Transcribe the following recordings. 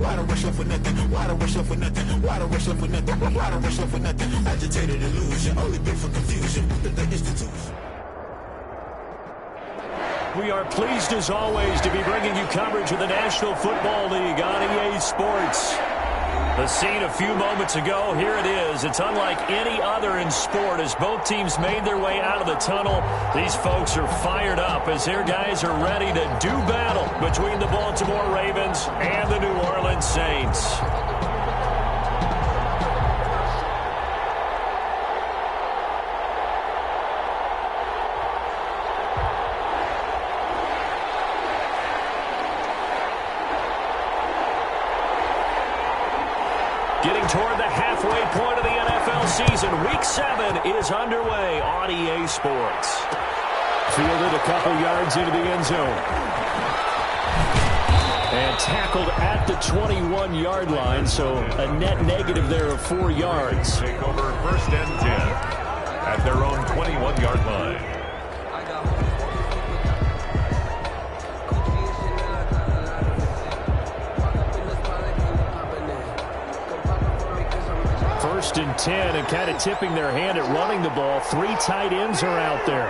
Why the rush left with nothing? Why the rush left with nothing? Why the rush left with nothing? Why the rush left with nothing? Agitated illusion, only built for confusion. The institution. We are pleased as always to be bringing you coverage of the National Football League on EA Sports. The scene a few moments ago, here it is. It's unlike any other in sport as both teams made their way out of the tunnel. These folks are fired up as their guys are ready to do battle between the Baltimore Ravens and the New Orleans Saints. Getting toward the halfway point of the NFL season. Week 7 is underway on EA Sports. Fielded a couple yards into the end zone. And tackled at the 21-yard line, so a net negative there of 4 yards. Take over 1st and 10 at their own 21-yard line. First and 10, and kind of tipping their hand at running the ball. 3 tight ends are out there.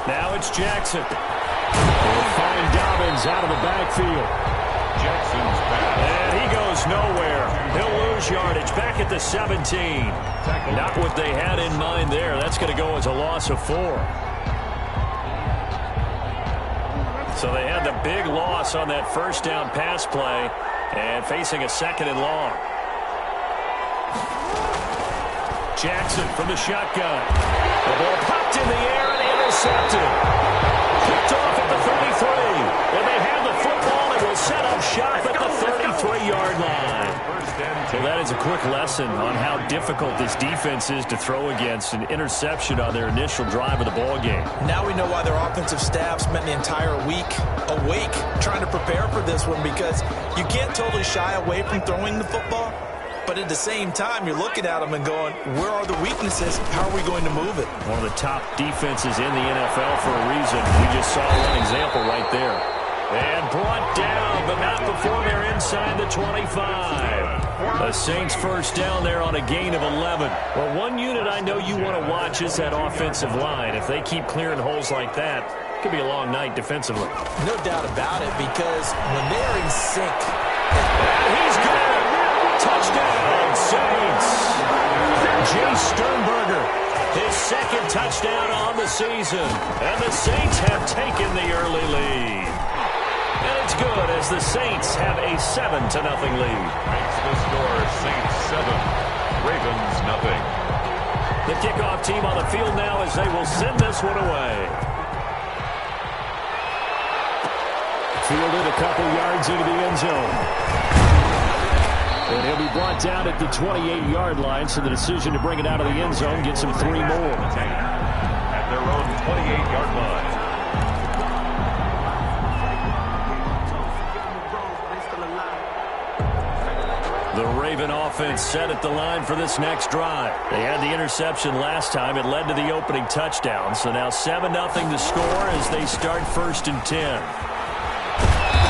Now it's Jackson. They'll find Dobbins out of the backfield. Jackson's back. And he goes nowhere. He'll lose yardage back at the 17. Not what they had in mind there. That's going to go as a loss of 4. So they had the big loss on that first down pass play and facing a 2nd and long. Jackson from the shotgun. The ball popped in the air and intercepted. Picked off at the 33. And they have the football and will set up shop at the 33-yard line. So that is a quick lesson on how difficult this defense is to throw against. An interception on their initial drive of the ball game. Now we know why their offensive staff spent the entire week awake trying to prepare for this one, because you can't totally shy away from throwing the football, but at the same time you're looking at them and going, where are the weaknesses? How are we going to move it? One of the top defenses in the NFL for a reason. We just saw one example right there. And brought down, but not before they're inside the 25. The Saints first down there on a gain of 11. Well, one unit I know you want to watch is that offensive line. If they keep clearing holes like that, it could be a long night defensively. No doubt about it, because when they're in sync. And he's got it. Touchdown, Saints. Jay Sternberger, his 2nd touchdown on the season. And the Saints have taken the early lead. And it's good as the Saints have a 7-0 lead. Makes the score Saints 7, Ravens nothing. The kickoff team on the field now as they will send this one away. Fielded a couple yards into the end zone. And he'll be brought down at the 28-yard line, so the decision to bring it out of the end zone gets him 3 more. At their own 28-yard line. The Raven offense set at the line for this next drive. They had the interception last time. It led to the opening touchdown. So now 7-0 to score as they start 1st and 10.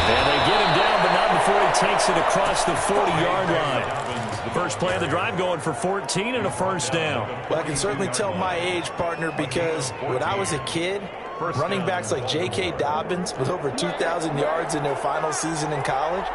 And they get him down, but not before he takes it across the 40-yard line. First play of the drive going for 14 and a first down. Well, I can certainly tell my age, partner, because when I was a kid, running backs like J.K. Dobbins with over 2,000 yards in their final season in college,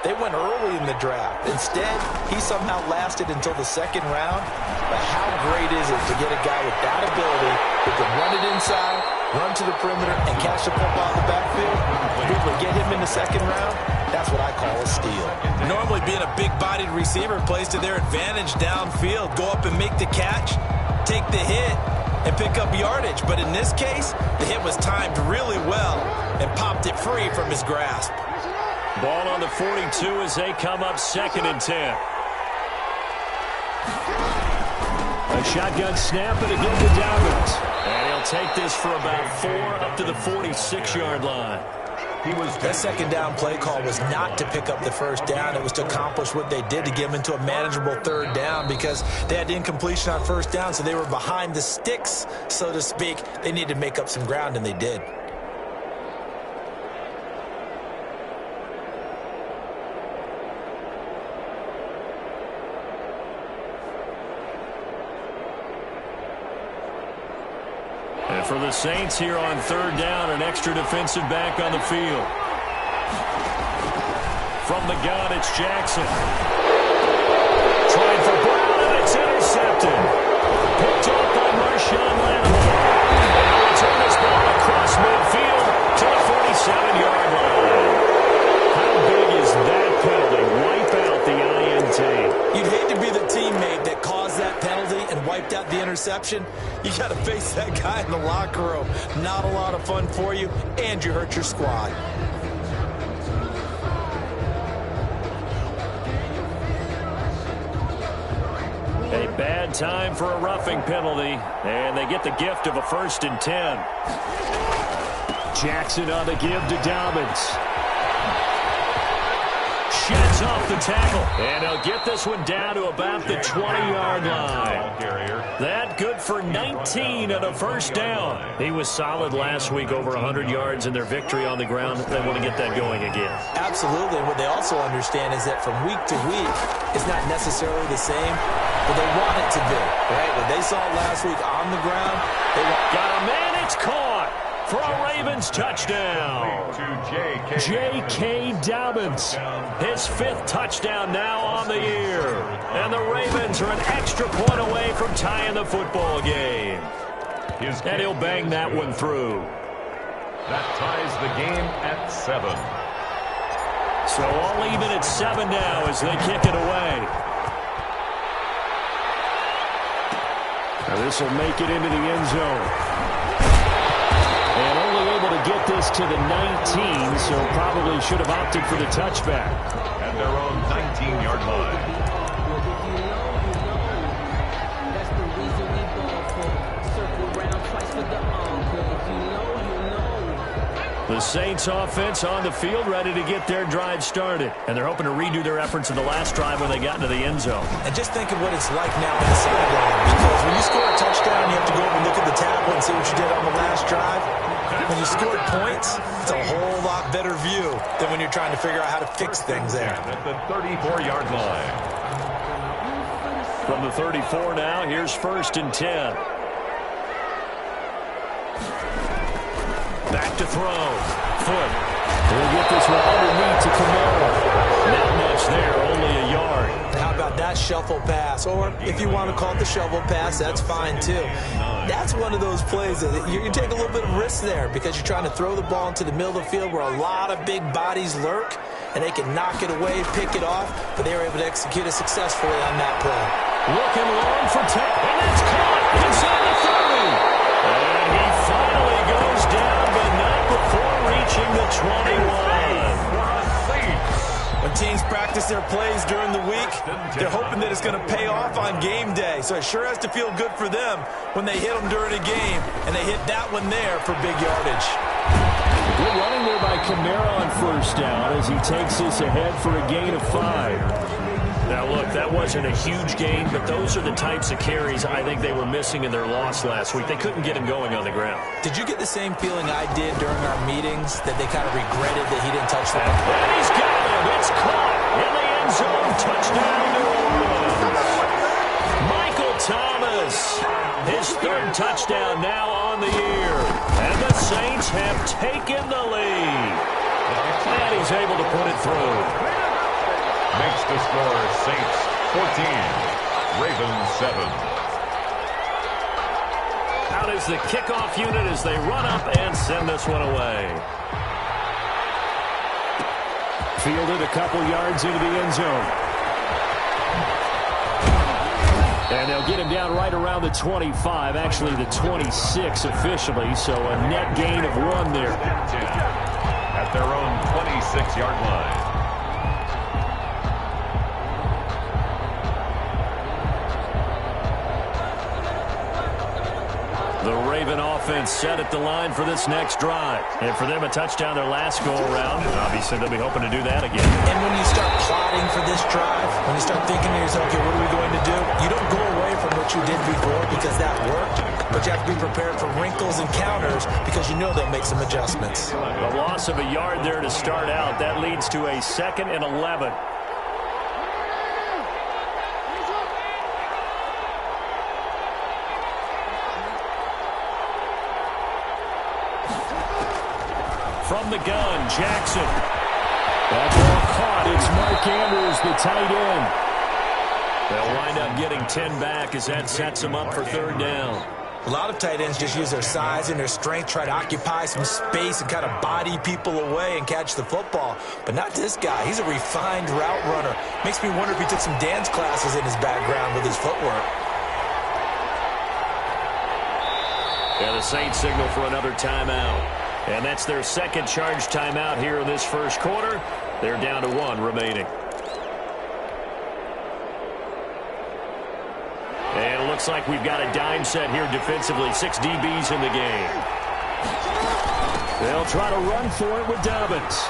they went early in the draft. Instead, he somehow lasted until the 2nd round. But how great is it to get a guy with that ability who can run it inside, run to the perimeter, and catch the football in the backfield? Be able to get him in the 2nd round, that's what I call a steal. Normally being a big-bodied receiver plays to their advantage downfield. Go up and make the catch, take the hit, and pick up yardage. But in this case, the hit was timed really well and popped it free from his grasp. Ball on the 42 as they come up 2nd and 10. A shotgun snap and again to Dobbins. And he'll take this for about 4 up to the 46-yard line. That second down play call was not to pick up the first down. It was to accomplish what they did, to get them into a manageable third down, because they had incompletion on first down, so they were behind the sticks, so to speak. They needed to make up some ground, and they did. And for the Saints here on third down, an extra defensive back on the field. From the gun, it's Jackson. Trying for Brown, and it's intercepted. Picked up by Marshawn Lattimore. And they'll return this ball across midfield to the 47-yard line. How big is that penalty? Wipe out the INT. You'd hate to be the teammate that caused that penalty and wiped out the interception. You got to face that guy in the locker room. Not a lot of fun for you, and you hurt your squad. A bad time for a roughing penalty, and they get the gift of a 1st and 10. Jackson on the give to Dobbins. Sheds off the tackle, and they'll get this one down to about the 20-yard line. That good for 19 and a first down. He was solid last week, over 100 yards in their victory on the ground. They want to get that going again. Absolutely. What they also understand is that from week to week, it's not necessarily the same, but they want it to be, right? What they saw last week on the ground, they got a man, it's caught for a Ravens touchdown. J.K. Dobbins, his 5th touchdown now on the year. And the Ravens are an extra point away from tying the football game. And he'll bang that one through. That ties the game at 7. So all even at 7 now as they kick it away. Now this will make it into the end zone. And only able to get this to the 19, so probably should have opted for the touchback. At their own 19-yard line. The Saints offense on the field, ready to get their drive started. And they're hoping to redo their efforts in the last drive when they got into the end zone. And just think of what it's like now on the sideline. Because when you score a touchdown, you have to go over and look at the tackle and see what you did on the last drive. When you scored points, it's a whole lot better view than when you're trying to figure out how to fix things there. At the 34-yard line. From the 34 now, here's 1st and 10. Back to throw. Foot. He'll get this one underneath to Camaro. Not much there, only a yard. How about that shuffle pass? Or if you want to call it the shovel pass, that's fine too. That's one of those plays that you take a little bit of risk there because you're trying to throw the ball into the middle of the field where a lot of big bodies lurk, and they can knock it away, pick it off, but they were able to execute it successfully on that play. Looking long for Tech, and it's caught inside the 30. And he finally goes down, but not before reaching the 21. When teams practice their plays during the week, they're hoping that it's going to pay off on game day. So it sure has to feel good for them when they hit them during a game, and they hit that one there for big yardage. Good running there by Camaro on 1st down as he takes this ahead for a gain of 5. Now, look, that wasn't a huge gain, but those are the types of carries I think they were missing in their loss last week. They couldn't get him going on the ground. Did you get the same feeling I did during our meetings, that they kind of regretted that he didn't touch the ball? And he's got him. It's caught in the end zone. Touchdown, New Orleans. Michael Thomas, his 3rd touchdown now on the year. And the Saints have taken the lead. And he's able to put it through. Makes the score Saints 14, Ravens 7. Out is the kickoff unit as they run up and send this one away. Fielded a couple yards into the end zone. And they'll get him down right around the 25, actually the 26 officially, so a net gain of 1 there. At their own 26-yard line. The Raven offense set at the line for this next drive. And for them, a touchdown their last go-around. And obviously, they'll be hoping to do that again. And when you start plotting for this drive, when you start thinking to yourself, okay, what are we going to do? You don't go away from what you did before because that worked. But you have to be prepared for wrinkles and counters because you know they'll make some adjustments. The loss of a yard there to start out. That leads to a 2nd and 11. From the gun, Jackson. That ball caught. It's Mark Andrews, the tight end. They'll wind up getting 10 back as that sets them up for 3rd down. A lot of tight ends just use their size and their strength, try to occupy some space and kind of body people away and catch the football. But not this guy. He's a refined route runner. Makes me wonder if he took some dance classes in his background with his footwork. Yeah, the Saints signal for another timeout. And that's their 2nd charge timeout here in this 1st quarter. They're down to 1 remaining. And it looks like we've got a dime set here defensively. 6 DBs in the game. They'll try to run for it with Dobbins.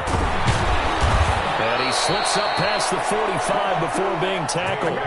And he slips up past the 45 before being tackled.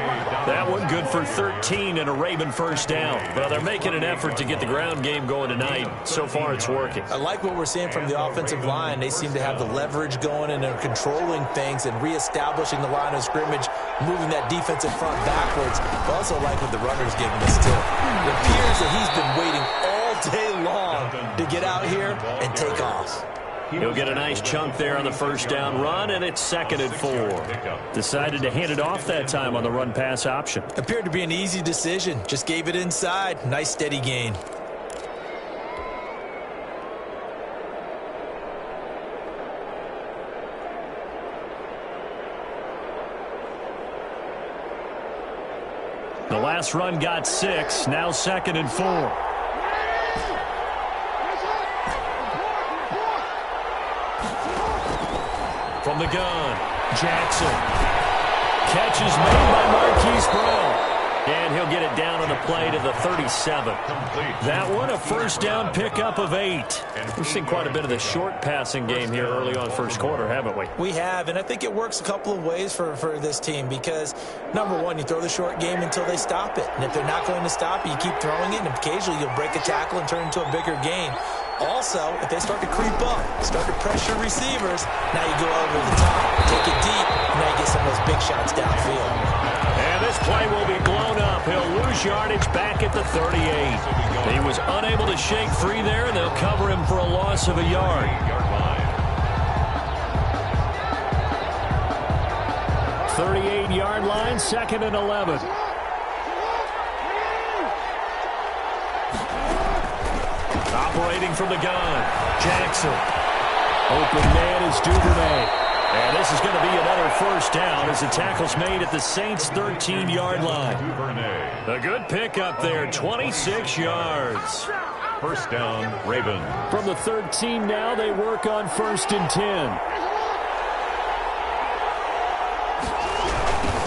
That one good for 13 and a Raven 1st down. Well, they're making an effort to get the ground game going tonight. So far, it's working. I like what we're seeing from the offensive line. They seem to have the leverage going, and they're controlling things and reestablishing the line of scrimmage, moving that defensive front backwards. I also like what the runner's giving us, too. It appears that he's been waiting all day long to get out here and take off. He'll get a nice chunk there on the 1st down run, and it's 2nd and 4. Decided to hand it off that time on the run-pass option. Appeared to be an easy decision. Just gave it inside. Nice steady gain. The last run got 6. Now 2nd and 4. From the gun, Jackson. Catch is made by Marquise Brown. And he'll get it down on the play to the 37. That one, a 1st down pickup of 8. We've seen quite a bit of the short passing game here early on 1st quarter, haven't we? We have, and I think it works a couple of ways for this team because, number one, you throw the short game until they stop it. And if they're not going to stop it, you keep throwing it, and occasionally you'll break a tackle and turn it into a bigger gain. Also, if they start to creep up, start to pressure receivers, now you go over the top, take it deep, and now you get some of those big shots downfield. And this play will be blown up. He'll lose yardage back at the 38. He was unable to shake free there, and they'll cover him for a loss of a yard. 38-yard line, 2nd and 11. Operating from the gun, Jackson. Open man is Duvernay. And this is going to be another 1st down as the tackle's made at the Saints' 13-yard line. A good pickup there, 26 yards. 1st down, Raven. From the 13 now, they work on 1st and 10.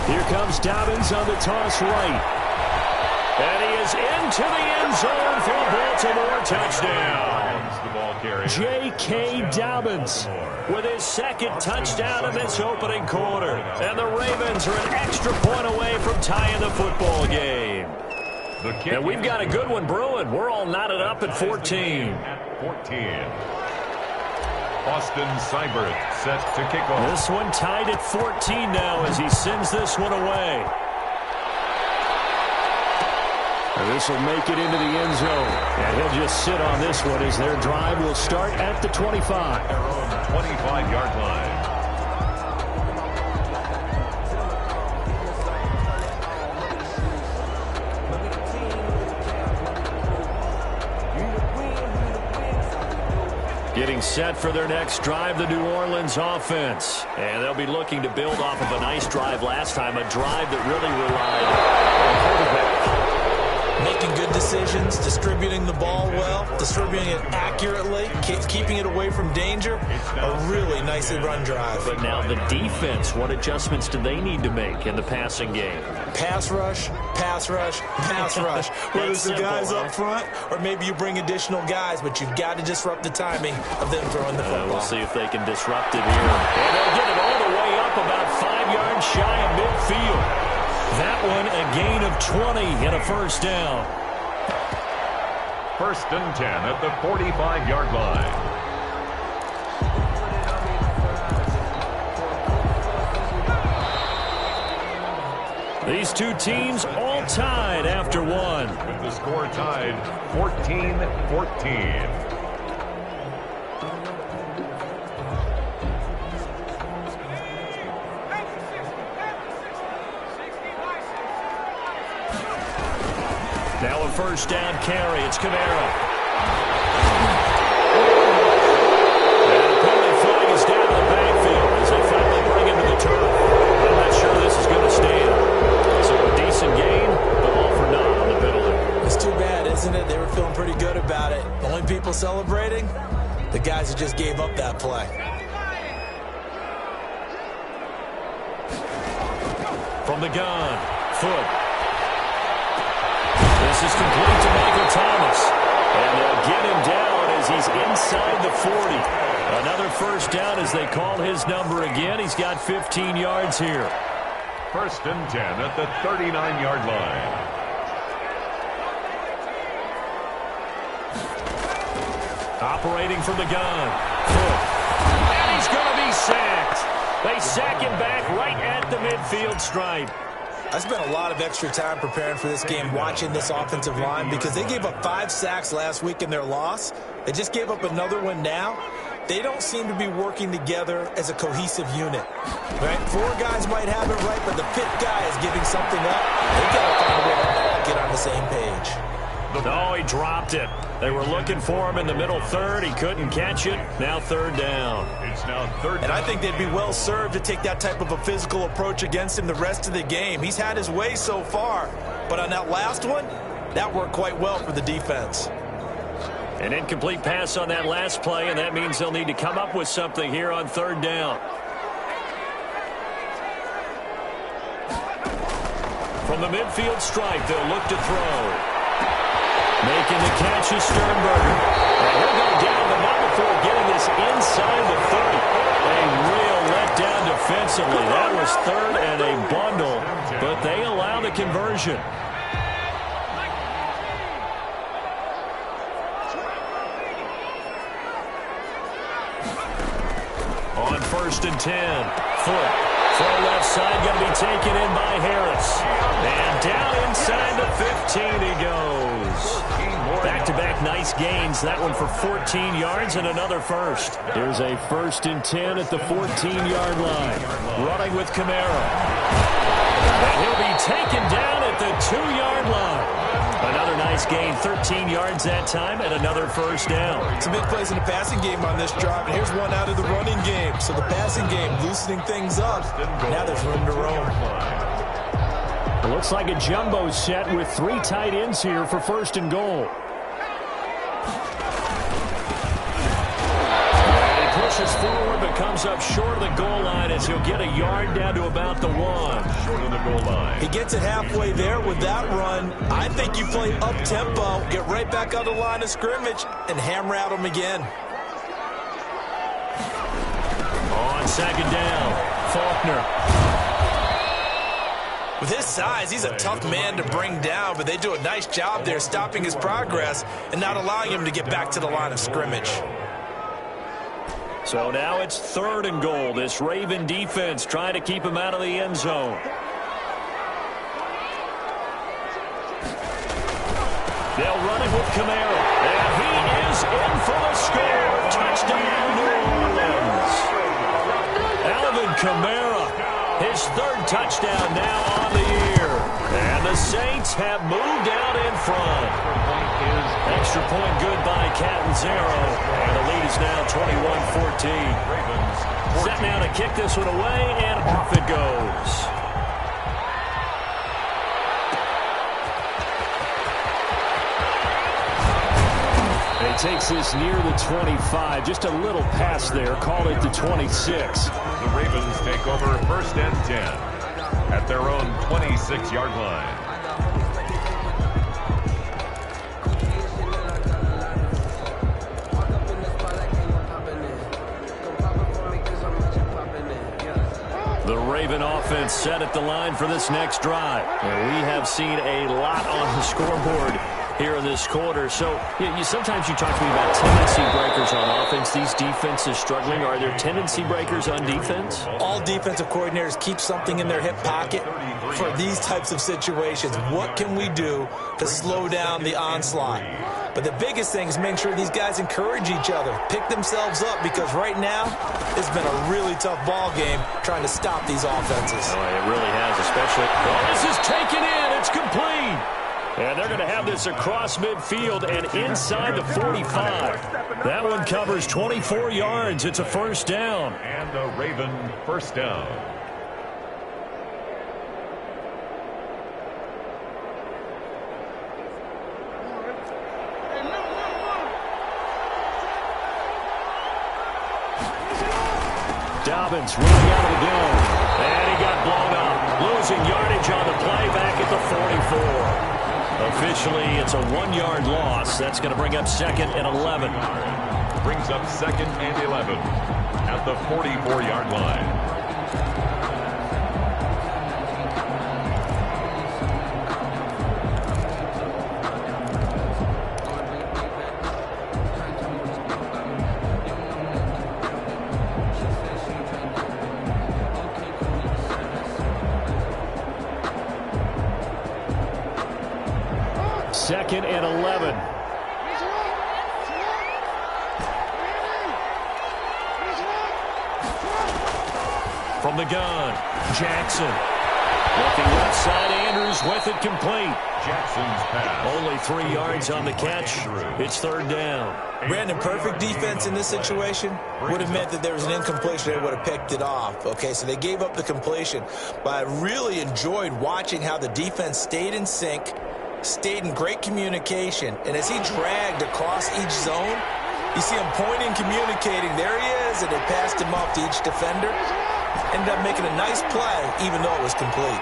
Here comes Dobbins on the toss right. And he is into the end zone for a Baltimore touchdown. J.K. Dobbins with his 2nd touchdown of this opening quarter. And the Ravens are an extra point away from tying the football game. And we've got a good one brewing. We're all knotted up at 14. Austin Seibert set to kick off. This one tied at 14 now as he sends this one away. This will make it into the end zone. And he'll just sit on this one as their drive will start at the 25. Their own 25-yard line. Getting set for their next drive, the New Orleans offense. And they'll be looking to build off of a nice drive last time, a drive that really relied on quarterback. Make making good decisions, distributing the ball well, distributing it accurately, keeping it away from danger. A really nicely run drive. But now the defense, what adjustments do they need to make in the passing game? Pass rush, pass rush, pass rush. Whether it's the guys up front or maybe you bring additional guys, but you've got to disrupt the timing of them throwing the football. We'll see if they can disrupt it here. And they'll get it all the way up about 5 yards shy of midfield. That one a gain of 20 and a first down. 1st and 10 at the 45-yard line. These two teams all tied after one. With the score tied 14-14. Now a first down carry. It's Camara. And the penalty flag is down in the backfield as they finally bring him to the turf. I'm not sure this is going to stand. So a decent gain, but all for naught on the penalty. It's too bad, isn't it? They were feeling pretty good about it. The only people celebrating, the guys who just gave up that play. From the gun, Foot. This is complete to Michael Thomas. And they'll get him down as he's inside the 40. Another first down as they call his number again. He's got 15 yards here. 1st and 10 at the 39-yard line. Operating from the gun. And he's going to be sacked. They sack him back right at the midfield stripe. I spent a lot of extra time preparing for this game watching this offensive line because they gave up 5 sacks last week in their loss. They just gave up another one now. They don't seem to be working together as a cohesive unit. Right? 4 guys might have it right, but the 5th guy is giving something up. They've got to find a way to all get on the same page. No, he dropped it. They were looking for him in the middle third. He couldn't catch it. Now 3rd down. It's now 3rd down. And I think they'd be well served to take that type of a physical approach against him the rest of the game. He's had his way so far. But on that last one, that worked quite well for the defense. An incomplete pass on that last play, and that means they'll need to come up with something here on 3rd down. From the midfield stripe, they'll look to throw. Making the catch is Sternberger. And he'll go down, but not before getting this inside the 30. A real letdown defensively. That was 3rd and a bundle, but they allow the conversion. On 1st and 10, Foot. Throw left side, going to be taken in by Harris. And down inside the 15 he goes. Back-to-back nice gains. That one for 14 yards and another first. Here's a 1st and 10 at the 14-yard line. Running with Camara. And he'll be taken down at the 2-yard line. Another nice gain, 13 yards that time, and another first down. Some big plays in the passing game on this drive, and here's one out of the running game. So the passing game loosening things up. Now there's room to roam. It looks like a jumbo set with 3 tight ends here for 1st and goal. Pushes forward but comes up short of the goal line as he'll get a yard down to about the 1. Short of the goal line. He gets it halfway there with that run. I think you play up-tempo, get right back on the line of scrimmage, and hammer at him again. On 2nd down, Faulkner. With his size, he's a tough man to bring down, but they do a nice job there stopping his progress and not allowing him to get back to the line of scrimmage. So now it's 3rd and goal. This Raven defense trying to keep him out of the end zone. They'll run it with Camara. And he is in for the score. Touchdown, New Orleans. Alvin Kamara, his 3rd touchdown now on the year. And the Saints have moved out in front. Extra point good by Catanzaro. And the lead is now 21-14. Set now to kick this one away, and off it goes. takes this near the 25. Just a little pass there. Call it the 26. The Ravens take over 1st and 10 at their own 26-yard line. The Raven offense set at the line for this next drive. And we have seen a lot on the scoreboard here in this quarter. So sometimes you talk to me about tendency breakers on offense. These defenses struggling. Are there tendency breakers on defense? All defensive coordinators keep something in their hip pocket for these types of situations. What can we do to slow down the onslaught? But the biggest thing is make sure these guys encourage each other, pick themselves up, because right now it's been a really tough ball game trying to stop these offenses. Oh, it really has, especially. Oh, this is taken in. It's complete. And they're going to have this across midfield and inside the 45. That one covers 24 yards. It's a first down. And a Raven first down. Dobbins running out of the gun. And he got blown up. Losing yardage on the play back at the 44. Officially, it's a 1-yard loss. That's going to bring up 2nd and 11. Brings up 2nd and 11 at the 44-yard line. Second and 11. From the gun, Jackson. Looking left side, Andrews with it complete. Jackson's pass. Only 3 yards on the catch. It's 3rd down. Brandon, perfect defense in this situation would have meant that there was an incompletion. They would have picked it off. Okay, so they gave up the completion. But I really enjoyed watching how the defense stayed in sync, stayed in great communication, and as he dragged across each zone, you see him pointing, communicating. There he is, and they passed him off to each defender. Ended up making a nice play, even though it was complete.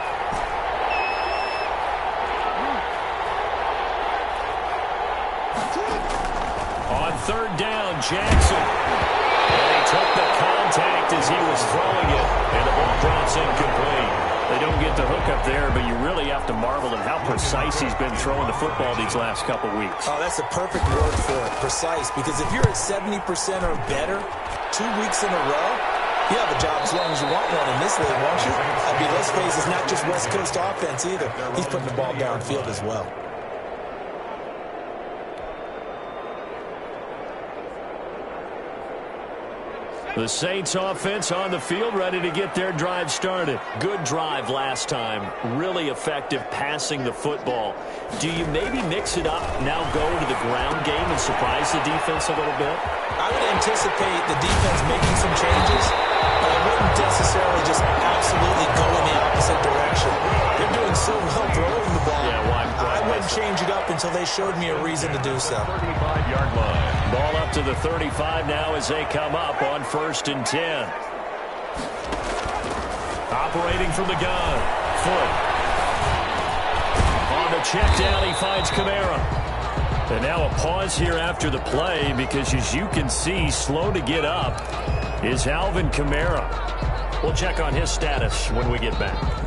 On 3rd down, Jackson. And he took the contact as he was throwing it, and the ball drops incomplete. They don't get the hook up there, but you really have to marvel at how precise he's been throwing the football these last couple weeks. Oh, that's the perfect word for it, precise, because if you're at 70% or better 2 weeks in a row, you have a job as long as you want one in this league, won't you? I mean, let's face it, it's not just West Coast offense either. He's putting the ball downfield as well. The Saints offense on the field, ready to get their drive started. Good drive last time. Really effective passing the football. Do you maybe mix it up, now go to the ground game and surprise the defense a little bit? I would anticipate the defense making some changes, but I wouldn't necessarily just absolutely go in the opposite direction. They're doing so well throwing the ball. Yeah, I wouldn't change it up until they showed me a reason to do so. 35-yard line. Ball up to the 35 now as they come up on 1st and 10. Operating from the gun. Foot. On the check down, he finds Kamara. And now a pause here after the play because, as you can see, slow to get up is Alvin Kamara. We'll check on his status when we get back.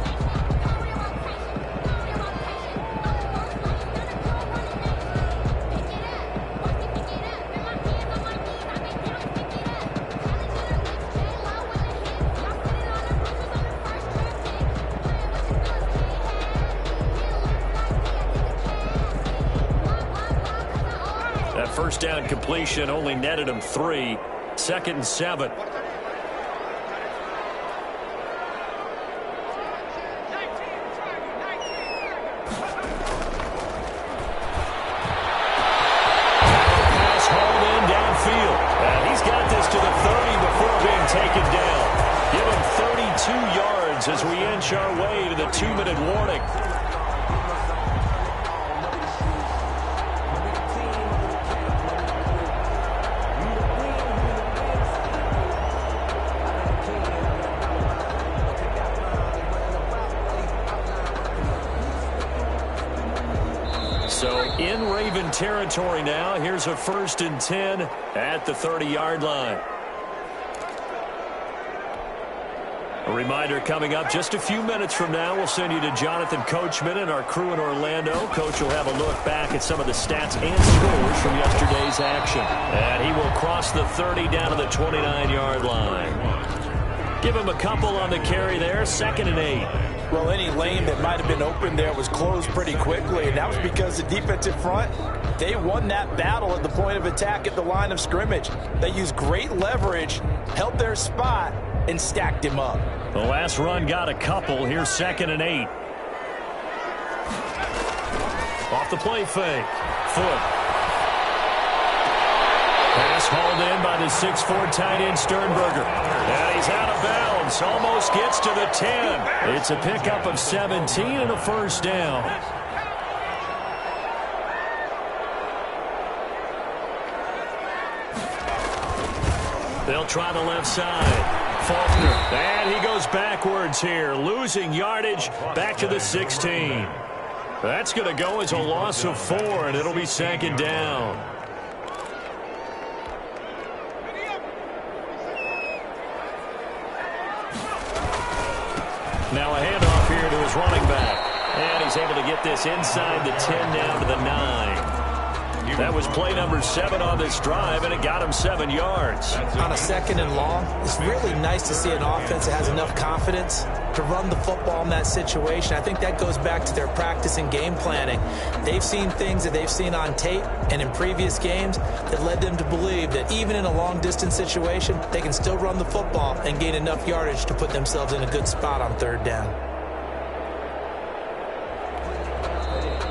First down completion only netted him 3. 2nd and 7. Pass hauled in downfield. And he's got this to the 30 before being taken down. Give him 32 yards as we inch our way to the 2-minute warning. in territory now. Here's a 1st and 10 at the 30-yard line. A reminder coming up just a few minutes from now. We'll send you to Jonathan Coachman and our crew in Orlando. Coach will have a look back at some of the stats and scores from yesterday's action. And he will cross the 30 down to the 29-yard line. Give him a couple on the carry there. 2nd and 8. Well, any lane that might have been open there was closed pretty quickly, and that was because the defensive front, they won that battle at the point of attack at the line of scrimmage. They used great leverage, held their spot, and stacked him up. The last run got a couple. Here's 2nd and 8. Off the play fake. Foot. Pass hauled in by the 6'4" tight end Sternberger. And he's out of bounds. Almost gets to the 10. It's a pickup of 17 and a 1st down. They'll try the left side. Faulkner. And he goes backwards here, losing yardage back to the 16. That's going to go as a loss of 4, and it'll be 2nd down. Now a handoff here to his running back. And he's able to get this inside the 10 down to the 9. That was play number 7 on this drive, and it got him 7 yards. On a 2nd and long, it's really nice to see an offense that has enough confidence to run the football in that situation. I think that goes back to their practice and game planning. They've seen things that they've seen on tape and in previous games that led them to believe that even in a long-distance situation, they can still run the football and gain enough yardage to put themselves in a good spot on 3rd down.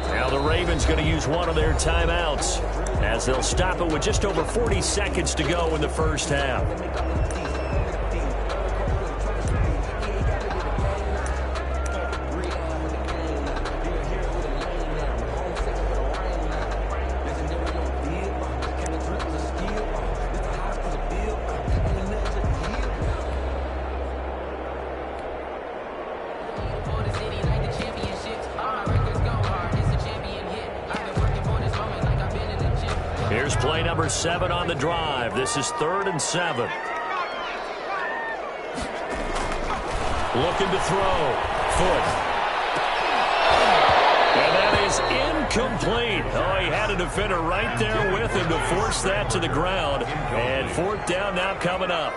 Now the Ravens going to use one of their timeouts as they'll stop it with just over 40 seconds to go in the 1st half. Here's play number 7 on the drive. This is 3rd and 7. Looking to throw. Foot. And that is incomplete. Oh, he had a defender right there with him to force that to the ground. And 4th down now coming up.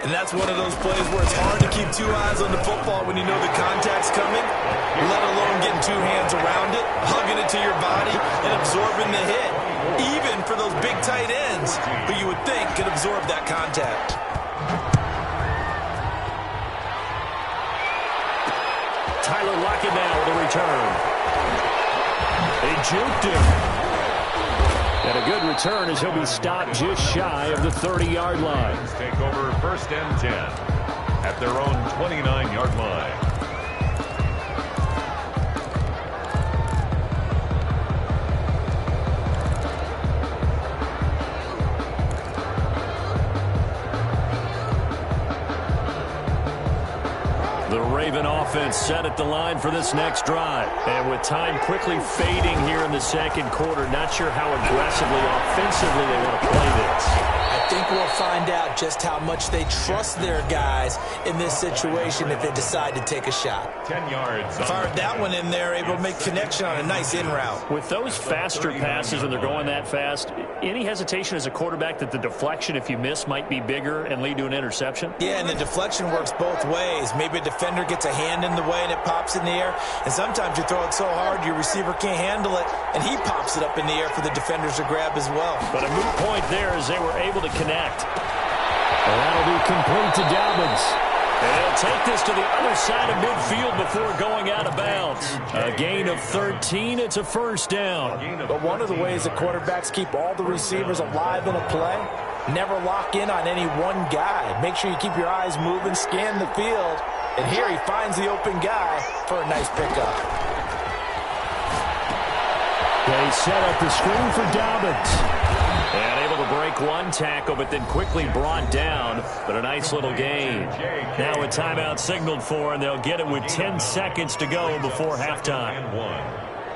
And that's one of those plays where it's hard to keep 2 eyes on the football when you know the contact's coming, let alone getting 2 hands around it, hugging it to your body, and absorbing the hit. Even for those big tight ends who you would think could absorb that contact. Tyler Lockett now with a return. They juked him. And a good return as he'll be stopped just shy of the 30-yard line. Take over 1st and 10 at their own 29-yard line. The Raven offense set at the line for this next drive. And with time quickly fading here in the 2nd quarter, not sure how aggressively, offensively they want to play this. I think we'll find out just how much they trust their guys in this situation if they decide to take a shot. 10 yards. Fired that one in there, able to make connection on a nice in route. With those faster passes when they're going that fast, any hesitation as a quarterback that the deflection, if you miss, might be bigger and lead to an interception? Yeah, and the deflection works both ways. Maybe a defender gets a hand in the way and it pops in the air. And sometimes you throw it so hard your receiver can't handle it, and he pops it up in the air for the defenders to grab as well. But a moot point there as they were able to connect. And that'll be complete to Dobbins. And he'll take this to the other side of midfield before going out of bounds. A gain of 13. It's a 1st down. But one of the ways that quarterbacks keep all the receivers alive in a play, never lock in on any one guy. Make sure you keep your eyes moving, scan the field. And here he finds the open guy for a nice pickup. They set up the screen for Dobbins. And able to break one tackle, but then quickly brought down. But a nice little gain. Now a timeout signaled for, and they'll get it with 10 seconds to go before halftime.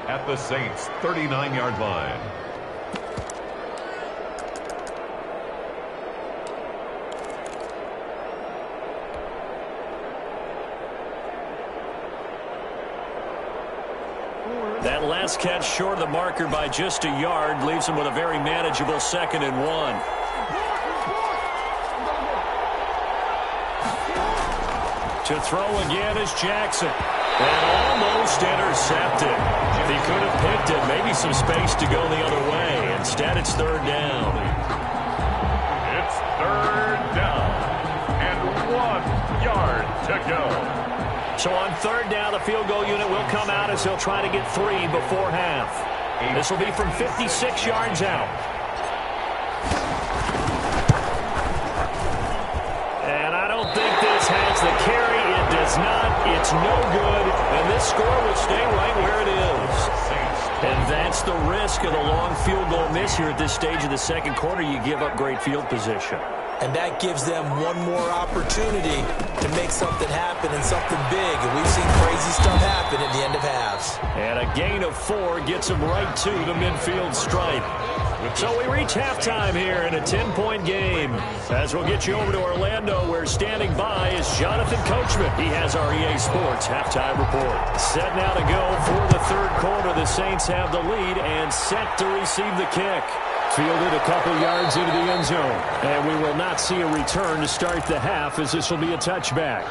At the Saints' 39-yard line. last catch short of the marker by just a yard. Leaves him with a very manageable 2nd and 1. To throw again is Jackson. And almost intercepted. He could have picked it. Maybe some space to go the other way. Instead, it's 3rd down. It's 3rd down. And 1 yard to go. So on 3rd down, the field goal unit will come out as he'll try to get 3 before half. This will be from 56 yards out. And I don't think this has the carry. It does not. It's no good. And this score will stay right where it is. And that's the risk of the long field goal miss here at this stage of the 2nd quarter. You give up great field position. And that gives them one more opportunity to make something happen and something big. And we've seen crazy stuff happen at the end of halves. And a gain of 4 gets them right to the midfield stripe. So we reach halftime here in a 10-point game. As we'll get you over to Orlando, where standing by is Jonathan Coachman. He has our EA Sports halftime report. Set now to go for the 3rd quarter. The Saints have the lead and set to receive the kick. Fielded a couple yards into the end zone. And we will not see a return to start the half, as this will be a touchback.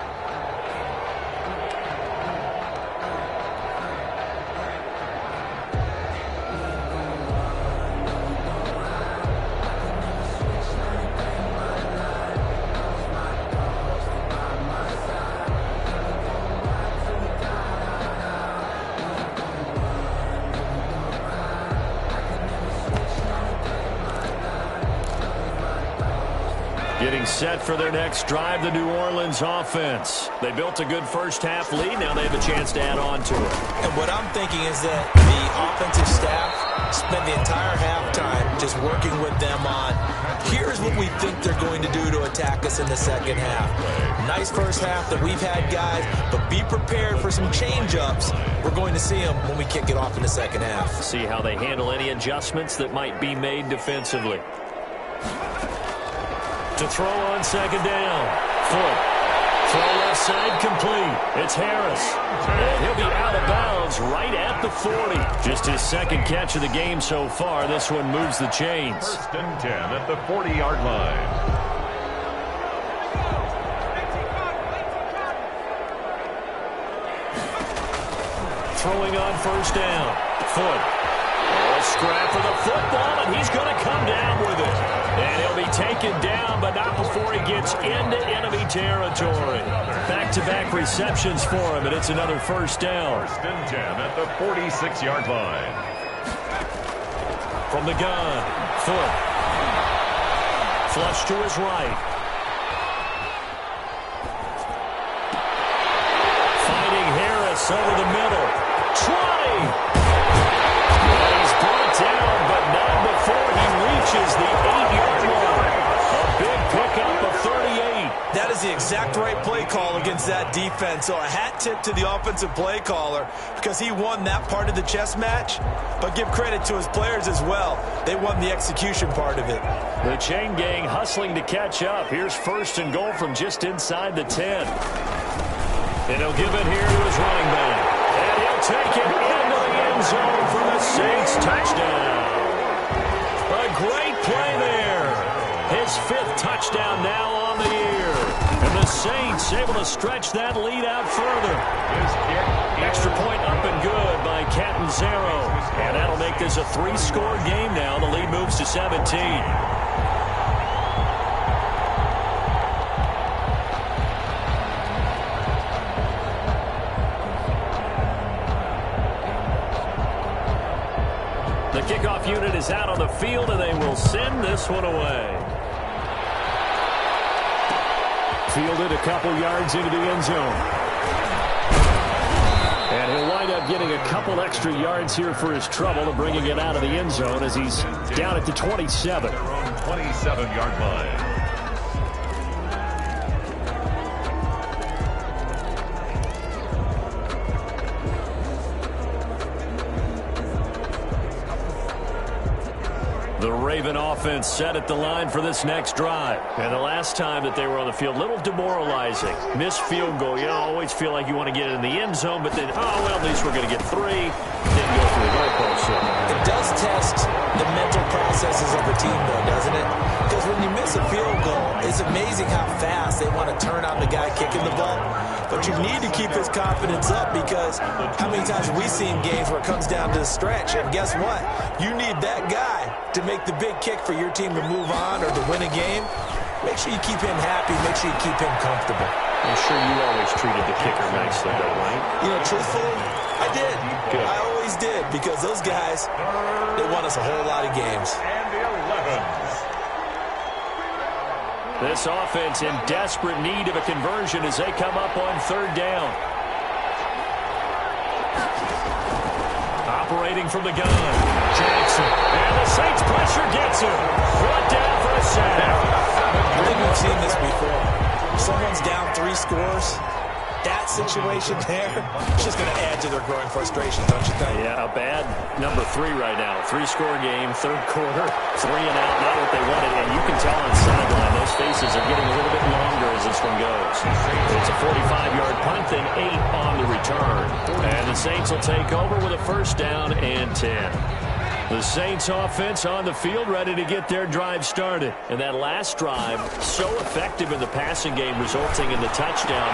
Getting set for their next drive, the New Orleans offense. They built a good first-half lead. Now they have a chance to add on to it. And what I'm thinking is that the offensive staff spent the entire halftime just working with them on, here's what we think they're going to do to attack us in the 2nd half. Nice first half that we've had, guys, but be prepared for some change-ups. We're going to see them when we kick it off in the 2nd half. See how they handle any adjustments that might be made defensively. To throw on 2nd down. Foot. Throw left side complete. It's Harris. And he'll be out of bounds right at the 40. Just his 2nd catch of the game so far. This one moves the chains. 1st and 10 at the 40-yard line. Throwing on 1st down. Foot. A scrap for the football, and he's going to come down with it. And he'll be taken down, but not before he gets into enemy territory. Back-to-back receptions for him, and it's another 1st down. 1st and 10 at the 46-yard line. From the gun, Foot. Flush to his right. Fighting Harris over the middle. 20! Down, but not before he reaches the 8-yard line. A big pickup of 38. That is the exact right play call against that defense. So a hat tip to the offensive play caller because he won that part of the chess match. But give credit to his players as well. They won the execution part of it. The chain gang hustling to catch up. Here's 1st and goal from just inside the 10. And he'll give it here to his running back. And he'll take it into the end zone for the Saints touchdown. A great play there. His 5th touchdown now on the year. And the Saints able to stretch that lead out further. Extra point up and good by Catanzaro. And that'll make this a 3-score game now. The lead moves to 17. The kickoff unit is out on the field, and they will send this one away. Fielded a couple yards into the end zone. And he'll wind up getting a couple extra yards here for his trouble of bringing it out of the end zone as he's down at the 27. Their own 27-yard line. The Raven offense set at the line for this next drive. And the last time that they were on the field, a little demoralizing. Missed field goal. You always feel like you want to get it in the end zone, but then, oh, well, at least we're going to get 3. Didn't go for the goalposts. It does test the mental processes of the team, though, doesn't it? Because when you miss a field goal, it's amazing how fast they want to turn on the guy kicking the ball. But you need to keep his confidence up, because how many times have we seen games where it comes down to the stretch? And guess what? You need that guy to make the big kick for your team to move on or to win a game. Make sure you keep him happy. Make sure you keep him comfortable. I'm sure you always treated the kicker nicely, though, right? You know, truthfully, I did. Good. I always did, because those guys, they won us a whole lot of games. And the 11th. This offense in desperate need of a conversion as they come up on third down. Operating from the gun, Jackson. And the Saints pressure gets him. Brought down for a sack. I think we've seen this before. Someone's down 3 scores. That situation there, it's just going to add to their growing frustration, don't you think? Yeah, a bad number 3 right now. 3-score game, third quarter, 3 and out, not what they wanted. And you can tell on the sideline, those faces are getting a little bit longer as this one goes. It's a 45-yard punt, then 8 on the return. And the Saints will take over with a first down and 10. The Saints offense on the field, ready to get their drive started. And that last drive, so effective in the passing game, resulting in the touchdown.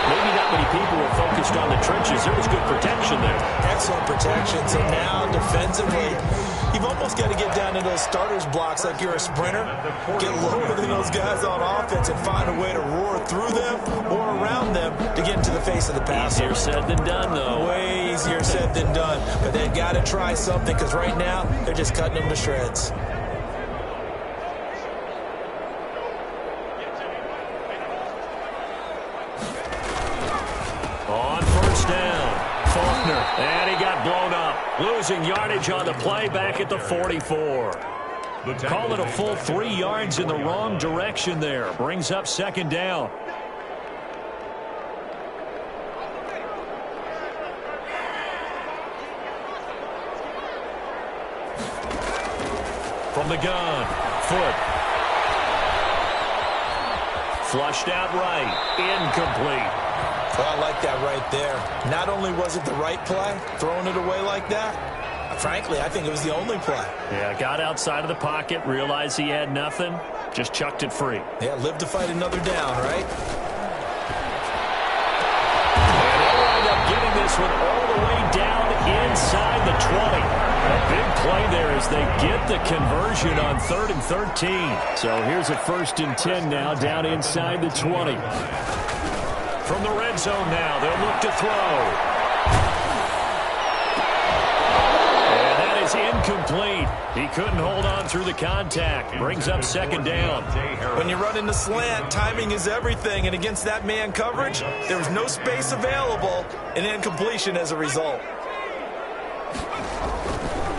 Maybe not many people were focused on the trenches. There was good protection there. Excellent protection. So now, defensively, you've almost got to get down to those starters blocks like you're a sprinter. Get lower than those guys on offense and find a way to roar through them or around them to get into the face of the passer. Easier said than done, though. Way easier said than done. But they've got to try something, because right now, they're just cutting them to shreds. On first down, Faulkner. And he got blown up. Losing yardage on the play back at the 44. Call it a full 3 yards in the wrong direction there. Brings up second down. From the gun, Foot. Flushed out right, incomplete. Well, I like that right there. Not only was it the right play, throwing it away like that, frankly, I think it was the only play. Yeah, got outside of the pocket, realized he had nothing, just chucked it free. Yeah, live to fight another down, right? And they'll wind up getting this one all the way down inside the 20. A big play there as they get the conversion on 3rd and 13. So here's a 1st and 10 now down inside the 20. From the red zone now, they'll look to throw. And that is incomplete. He couldn't hold on through the contact. Brings up second down. When you run into slant, timing is everything. And against that man coverage, there was no space available, and incompletion as a result.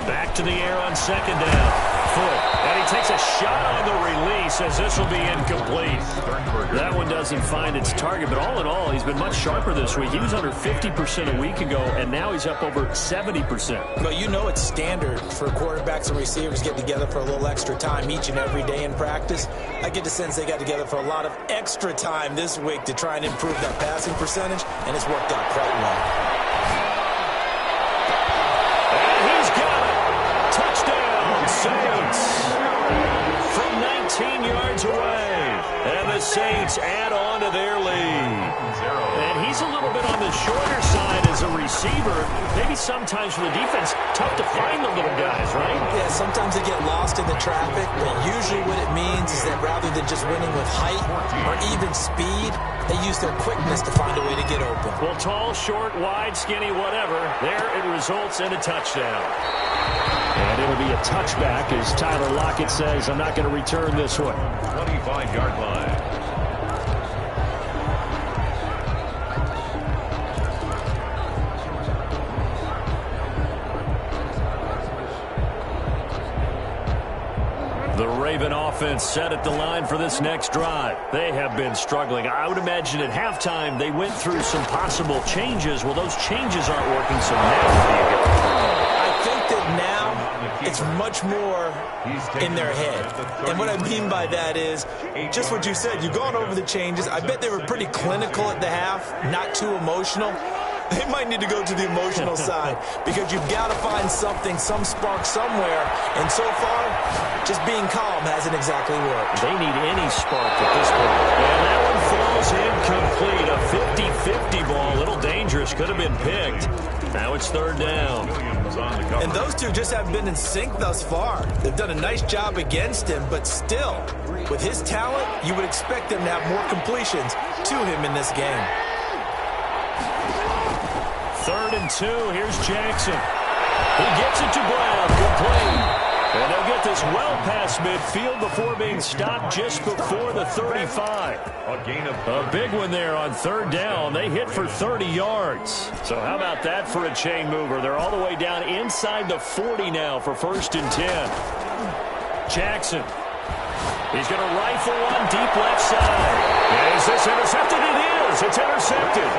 Back to the air on second down. Foot. And he takes a shot on the release as this will be incomplete. That one doesn't find its target, but all in all, he's been much sharper this week. He was under 50% a week ago, and now he's up over 70%. Well, you know it's standard for quarterbacks and receivers to get together for a little extra time each and every day in practice. I get the sense they got together for a lot of extra time this week to try and improve that passing percentage, and it's worked out quite well. Saints from 19 yards away. And the Saints add on to their lead. And he's a little bit on the shorter side as a receiver. Maybe sometimes for the defense, tough to find the little guys, right? Yeah, sometimes they get lost in the traffic, but usually what it means is that rather than just winning with height or even speed, they use their quickness to find a way to get open. Well, tall, short, wide, skinny, whatever, there it results in a touchdown. And it'll be a touchback as Tyler Lockett says, I'm not going to return this one. 25-yard line. The Raven offense set at the line for this next drive. They have been struggling. I would imagine at halftime they went through some possible changes. Well, those changes aren't working, so now what do you get? I think that now it's much more in their head. And what I mean by that is just what you said. You've gone over the changes. I bet they were pretty clinical at the half, not too emotional. They might need to go to the emotional side because you've got to find something, some spark somewhere. And so far, just being calm hasn't exactly worked. They need any spark at this point. And that one falls incomplete. A 50-50 ball. A little dangerous. Could have been picked. Now it's third down. And those two just haven't been in sync thus far. They've done a nice job against him, but still, with his talent, you would expect them to have more completions to him in this game. 3rd and 2. Here's Jackson. He gets it to Brown. Complete. And they'll get this well past midfield before being stopped just before the 35. A big one there on 3rd down. They hit for 30 yards. So how about that for a chain mover? They're all the way down inside the 40 now for 1st and 10. Jackson. He's going to rifle one deep left side. Is this intercepted? It is. It's intercepted.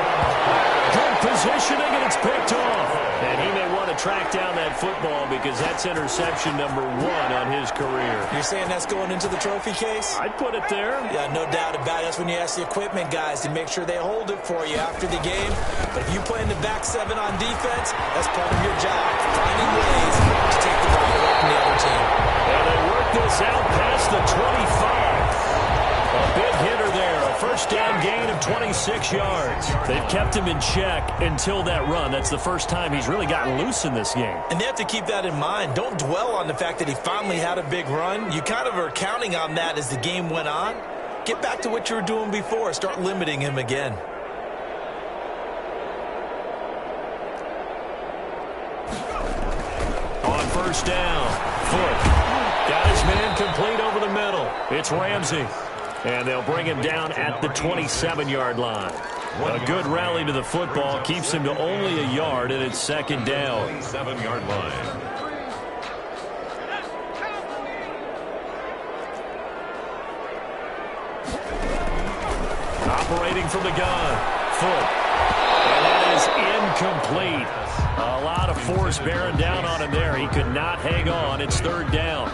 Good positioning, and it's picked off. And he may want to track down that football because that's interception number 1 on his career. You're saying that's going into the trophy case? I'd put it there. Yeah, no doubt about it. That's when you ask the equipment guys to make sure they hold it for you after the game. But if you play in the back 7 on defense, that's part of your job, finding ways to take the ball away from the other team. And they work this out past the 25. A big hitter there, a 1st down gain of 26 yards. They've kept him in check until that run. That's the first time he's really gotten loose in this game. And they have to keep that in mind. Don't dwell on the fact that he finally had a big run. You kind of are counting on that as the game went on. Get back to what you were doing before. Start limiting him again. On 1st down, Foot got his man complete over the middle. It's Ramsey. And they'll bring him down at the 27-yard line. A good rally to the football keeps him to only a yard, and it's 2nd down. 7-yard line. Operating from the gun. Foot. And that is incomplete. A lot of force bearing down on him there. He could not hang on. It's 3rd down.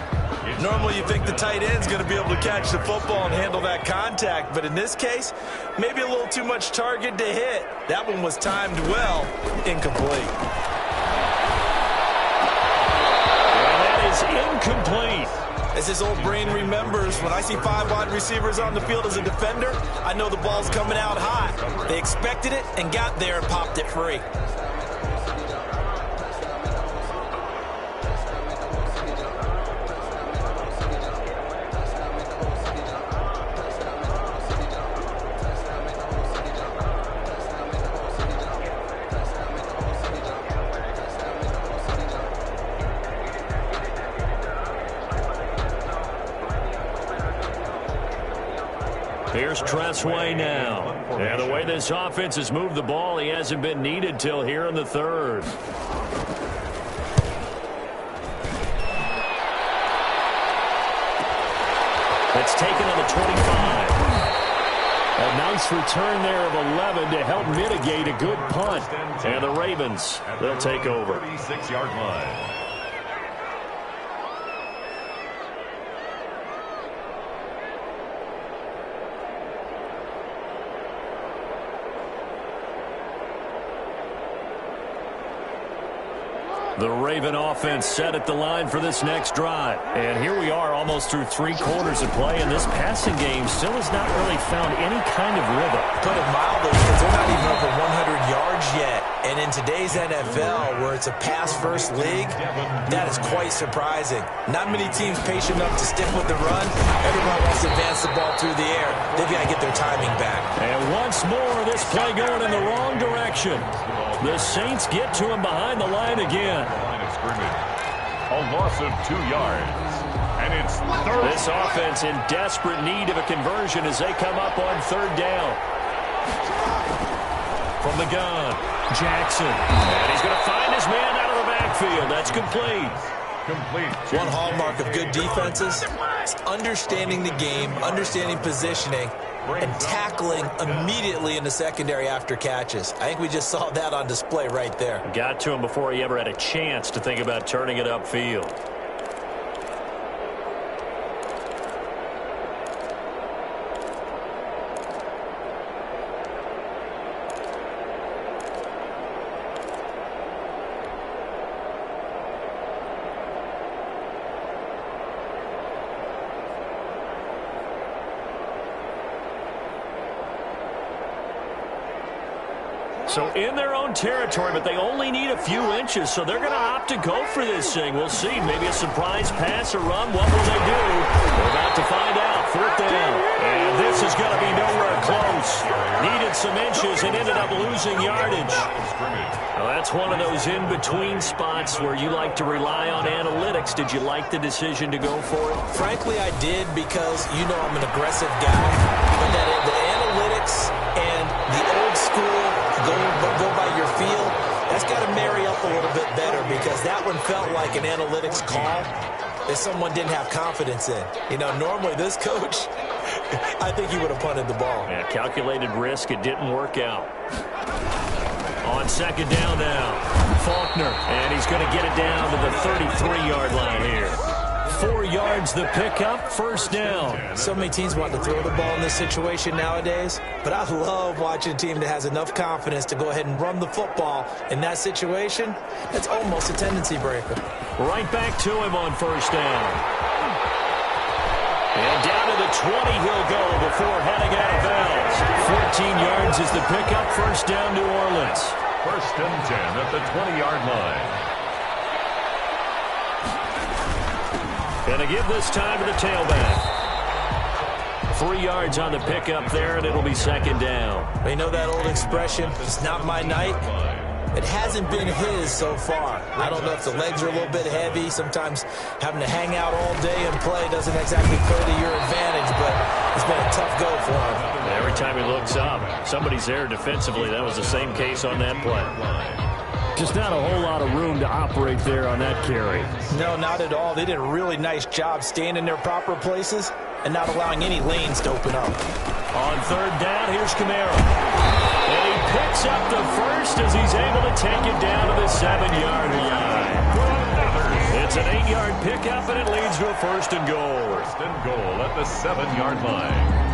Normally you think the tight end's going to be able to catch the football and handle that contact, but in this case, maybe a little too much target to hit. That one was timed well, incomplete. And that is incomplete. As his old brain remembers, when I see 5 wide receivers on the field as a defender, I know the ball's coming out high. They expected it and got there and popped it free. Here's Tressway now. And the way this offense has moved the ball, he hasn't been needed till here in the 3rd. That's taken on the 25. A nice return there of 11 to help mitigate a good punt. And the Ravens, they'll take over. 36-yard line. The Raven offense set at the line for this next drive. And here we are almost through 3 quarters of play, and this passing game still has not really found any kind of rhythm. Put it mildly, because they're not even over 100 yards yet. And in today's NFL, where it's a pass-first league, that is quite surprising. Not many teams patient enough to stick with the run. Everybody wants to advance the ball through the air. They've got to get their timing back. And once more, this play going in the wrong direction. The Saints get to him behind the line again. Line of scrimmage. A loss of 2 yards. And it's 3rd. This offense in desperate need of a conversion as they come up on 3rd down. From the gun, Jackson. And he's going to find his man out of the backfield. That's complete. One hallmark of good defenses is understanding the game, understanding positioning, and tackling immediately in the secondary after catches. I think we just saw that on display right there. Got to him before he ever had a chance to think about turning it upfield. So in their own territory, but they only need a few inches, so they're going to opt to go for this thing. We'll see. Maybe a surprise pass or run. What will they do? We're about to find out. 4th down. And this is going to be nowhere close. Needed some inches and ended up losing yardage. Well, that's one of those in-between spots where you like to rely on analytics. Did you like the decision to go for it? Frankly, I did, because you know I'm an aggressive guy. But the analytics and the old school go by your feel, that's got to marry up a little bit better, because that one felt like an analytics call that someone didn't have confidence in. You know, normally this coach, I think he would have punted the ball. Yeah, calculated risk. It didn't work out. On 2nd down now, Faulkner, and he's going to get it down to the 33-yard line here. 4 yards the pickup, 1st down. So many teams want to throw the ball in this situation nowadays, but I love watching a team that has enough confidence to go ahead and run the football in that situation. That's almost a tendency breaker. Right back to him on 1st down. And down to the 20 he'll go before heading out of bounds. 14 yards is the pickup, 1st down New Orleans. 1st and 10 at the 20-yard line. Going to give this time to the tailback. 3 yards on the pickup there, and it'll be 2nd down. You know that old expression, it's not my night? It hasn't been his so far. I don't know if the legs are a little bit heavy. Sometimes having to hang out all day and play doesn't exactly play to your advantage, but it's been a tough go for him. Every time he looks up, somebody's there defensively. That was the same case on that play. Just not a whole lot of room to operate there on that carry. No, not at all. They did a really nice job staying in their proper places and not allowing any lanes to open up. On 3rd down, here's Kamara. And he picks up the first as he's able to take it down to the 7-yard line. It's an 8-yard pickup, and it leads to a 1st and goal. 1st and goal at the 7-yard line.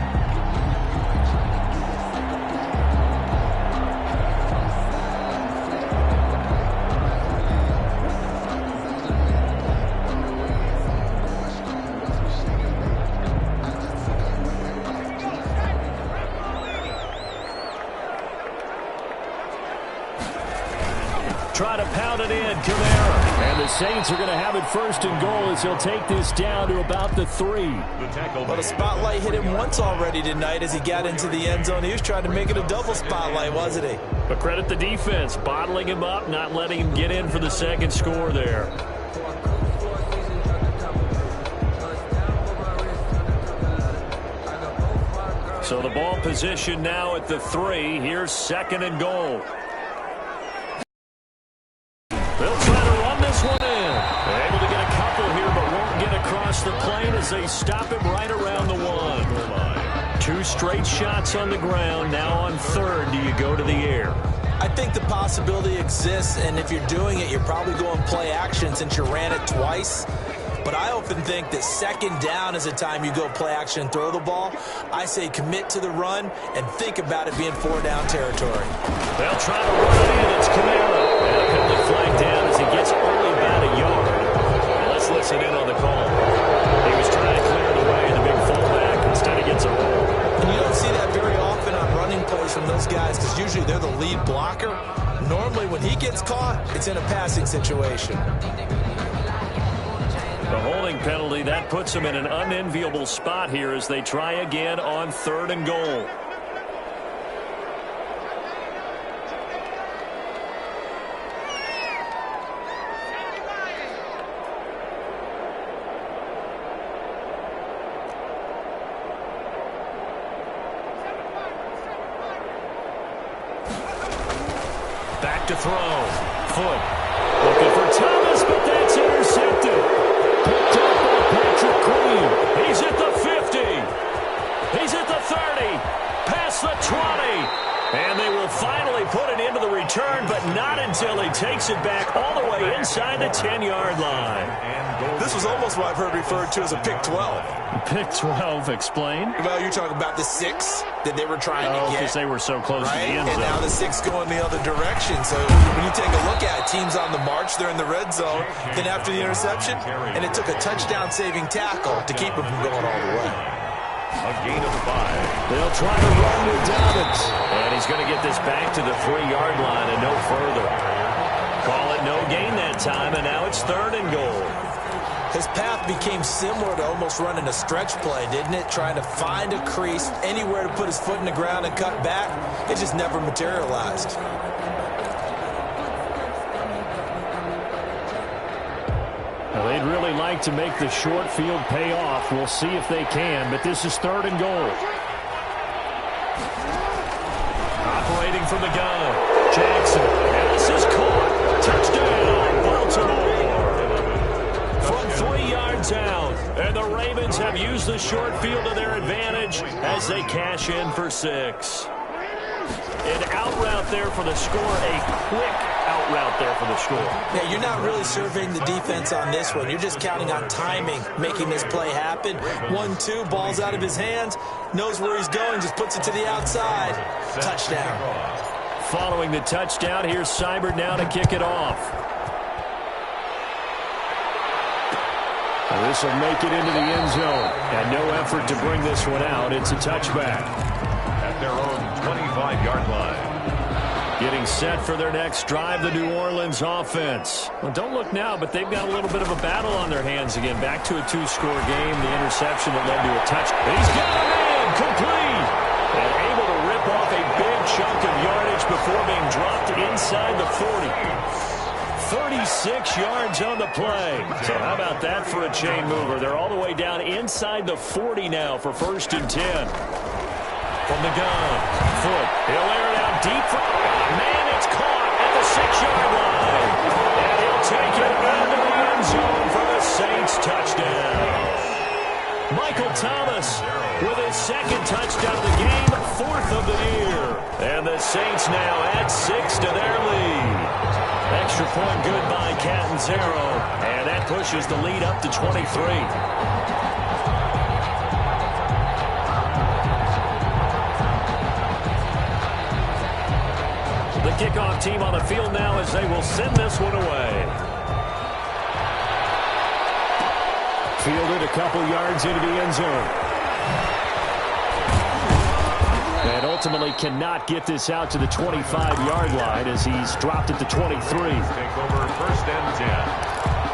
Try to pound it in, Kamara. And the Saints are going to have it 1st and goal as he'll take this down to about the 3. Well, the spotlight hit him once already tonight as he got into the end zone. He was trying to make it a double spotlight, wasn't he? But credit the defense, bottling him up, not letting him get in for the 2nd score there. So the ball position now at the 3. Here's 2nd and goal. They'll try to run this one in. They're able to get a couple here, but won't get across the plane as they stop him right around the 1. 2 straight shots on the ground. Now on 3rd, do you go to the air? I think the possibility exists, and if you're doing it, you're probably going play action since you ran it twice. But I often think that 2nd down is the time you go play action and throw the ball. I say commit to the run and think about it being 4-down territory. They'll try to run it in. It's Kamara. And a penalty flag down as he gets only about a yard. And let's listen in on the call. He was trying to clear the way, the big fullback. Instead, he gets a roll. And you don't see that very often on running plays from those guys because usually they're the lead blocker. Normally, when he gets caught, it's in a passing situation. The holding penalty, that puts him in an unenviable spot here as they try again on 3rd and goal. Back to throw. Foot. Looking for Thomas, but that's intercepted. Picked up by Patrick Queen. He's at the 50. He's at the 30. Past the 20. And they will finally put it into the return, but not until he takes it back all the way inside the 10-yard line. This was almost what I've heard referred to as a pick 12. Pick 12, explain. Well, you're talking about the 6 that they were trying to get. Because they were so close to the end zone. And now the 6 going the other direction. So when you take a look at it, teams on the march, they're in the red zone. Then after the interception, and it took a touchdown-saving tackle to keep them from going all the way. A gain of 5. They'll try to run with Dobbins. And he's going to get this back to the 3-yard line and no further. Call it no gain that time, and now it's 3rd and goal. His path became similar to almost running a stretch play, didn't it? Trying to find a crease, anywhere to put his foot in the ground and cut back. It just never materialized. Well, they'd really like to make the short field pay off. We'll see if they can, but this is 3rd and goal. Operating from the gun, Jackson. And this is caught. Touchdown, Baltimore. From 3 yards out, and the Ravens have used the short field to their advantage as they cash in for 6. An out route there for the score, a quick out route there for the score. Yeah, you're not really surveying the defense on this one. You're just counting on timing, making this play happen. 1-2, ball's out of his hands, knows where he's going, just puts it to the outside. Touchdown. Following the touchdown, here's Seibert now to kick it off. This will make it into the end zone. And no effort to bring this one out. It's a touchback. At their own 25-yard line. Getting set for their next drive, the New Orleans offense. Well, don't look now, but they've got a little bit of a battle on their hands again. Back to a 2-score game. The interception that led to a touchdown. He's got a man complete. And able to rip off a big chunk of yardage before being dropped inside the 40. 36 yards on the play. So how about that for a chain mover? They're all the way down inside the 40 now for 1st and 10. From the gun, Foot, he'll air it out deep for, man, it's caught at the 6-yard line. And he'll take it into the end zone for the Saints touchdown. Michael Thomas with his 2nd touchdown of the game, 4th of the year. And the Saints now add 6 to their lead. Extra point good by Catanzaro, and that pushes the lead up to 23. The kickoff team on the field now as they will send this one away. Fielded a couple yards into the end zone. And ultimately cannot get this out to the 25-yard line as he's dropped it to 23. Take over 1st and 10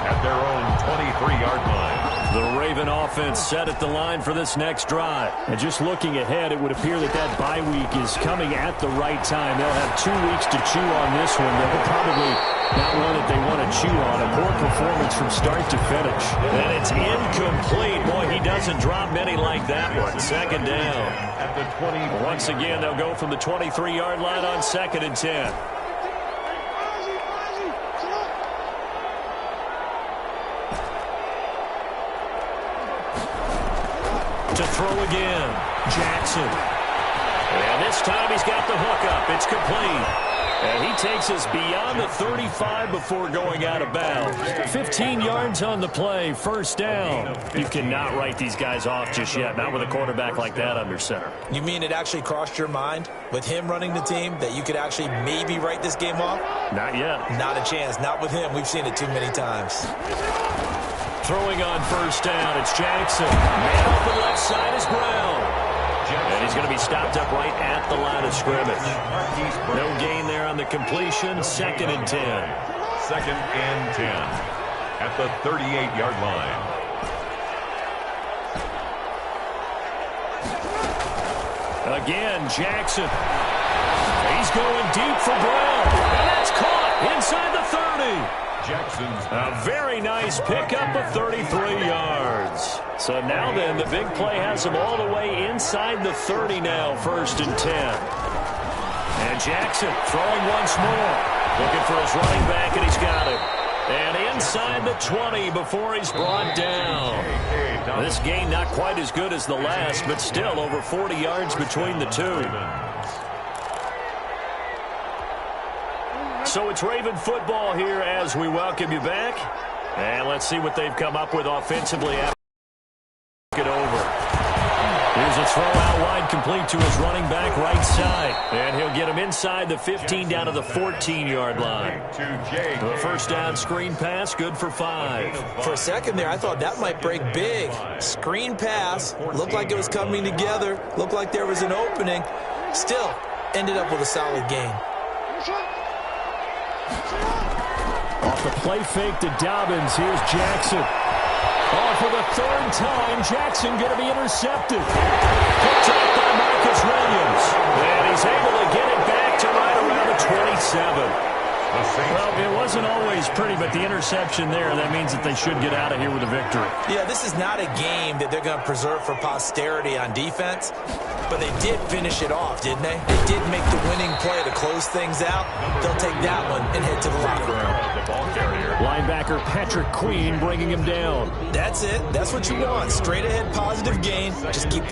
at their own 23-yard line. The Raven offense set at the line for this next drive. And just looking ahead, it would appear that that bye week is coming at the right time. They'll have 2 weeks to chew on this one. They'll probably not one that they want to chew on. A poor performance from start to finish. And it's incomplete. Boy, he doesn't drop many like that one. 2nd down. At the 20. Once again, they'll go from the 23-yard line on 2nd and 10. To throw again, Jackson. And this time he's got the hook up. It's complete. And he takes us beyond the 35 before going out of bounds. 15 yards on the play, 1st down. You cannot write these guys off just yet, not with a quarterback like that under center. You mean it actually crossed your mind with him running the team that you could actually maybe write this game off? Not yet. Not a chance. Not with him. We've seen it too many times. Throwing on 1st down, it's Jackson. Man open left side is Brown. And he's going to be stopped up right at the line of scrimmage. No gain there on the completion. 2nd and 10. 2nd and 10 at the 38-yard line. Again, Jackson. He's going deep for Brown. And that's caught inside the 30. Jackson's a very nice pickup of 33 yards. So now then, the big play has him all the way inside the 30 now, 1st and 10. And Jackson throwing once more. Looking for his running back, and he's got it. And inside the 20 before he's brought down. This gain not quite as good as the last, but still over 40 yards between the two. So it's Raven football here as we welcome you back. And let's see what they've come up with offensively after it over. Here's Here's a throw out wide, complete to his running back right side. And he'll get him inside the 15 down to the 14-yard line. The first down screen pass, good for 5. For a second there, I thought that might break big. Screen pass, looked like it was coming together, looked like there was an opening. Still, ended up with a solid gain. Off the play fake to Dobbins, here's Jackson. Oh, for the third time, Jackson going to be intercepted. Picked up by Marcus Williams. And he's able to get it back to right around the 27. Well, it wasn't always pretty, but the interception there, that means that they should get out of here with a victory. Yeah, this is not a game that they're going to preserve for posterity on defense, but they did finish it off, didn't they? They did make the winning play to close things out. They'll take that one and head to the locker room. Linebacker Patrick Queen bringing him down. That's it. That's what you want. Straight ahead positive gain. Just keep